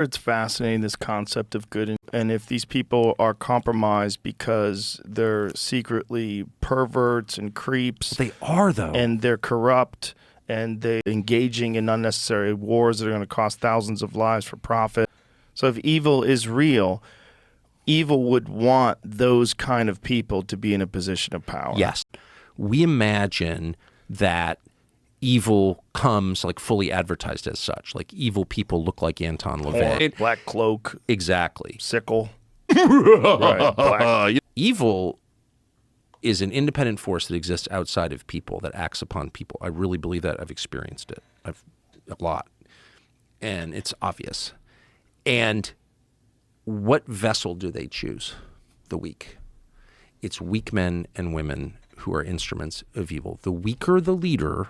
It's fascinating, this concept of good. And if these people are compromised because they're secretly perverts and creeps. They are, though. And they're corrupt and they're engaging in unnecessary wars that are going to cost thousands of lives for profit. So if evil is real, evil would want those kind of people to be in a position of power. Yes. We imagine that evil comes like fully advertised as such. Like evil people look like Anton LaVey. Black cloak. Exactly. Sickle. Right. Black. Evil is an independent force that exists outside of people, that acts upon people. I really believe that. I've experienced it a lot. And it's obvious. And what vessel do they choose? The weak. It's weak men and women who are instruments of evil. The weaker the leader,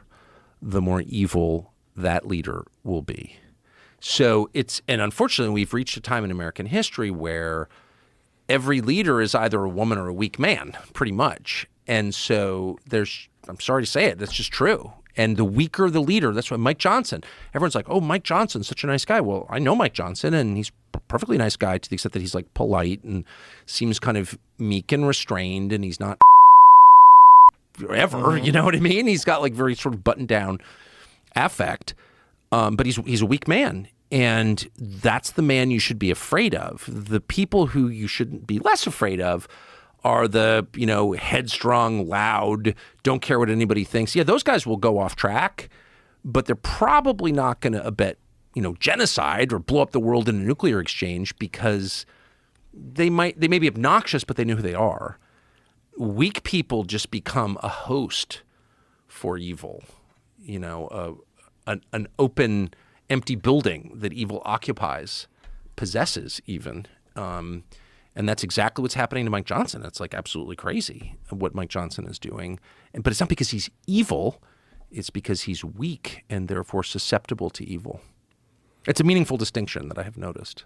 the more evil that leader will be. So and unfortunately, we've reached a time in American history where every leader is either a woman or a weak man, pretty much. And so I'm sorry to say it, that's just true. And the weaker the leader, that's why Mike Johnson, everyone's like, oh, Mike Johnson's such a nice guy. Well, I know Mike Johnson, and he's a perfectly nice guy to the extent that he's like polite and seems kind of meek and restrained, and he's not ever, you know what I mean? He's got like very sort of buttoned down affect, but he's a weak man. And that's the man you should be afraid of. The people who you should be less afraid of are the, headstrong, loud, don't care what anybody thinks. Yeah, those guys will go off track, but they're probably not going to abet, genocide or blow up the world in a nuclear exchange because they may be obnoxious, but they know who they are. Weak people just become a host for evil, an open, empty building that evil occupies, possesses even. And that's exactly what's happening to Mike Johnson. It's like absolutely crazy what Mike Johnson is doing. But it's not because he's evil. It's because he's weak and therefore susceptible to evil. It's a meaningful distinction that I have noticed.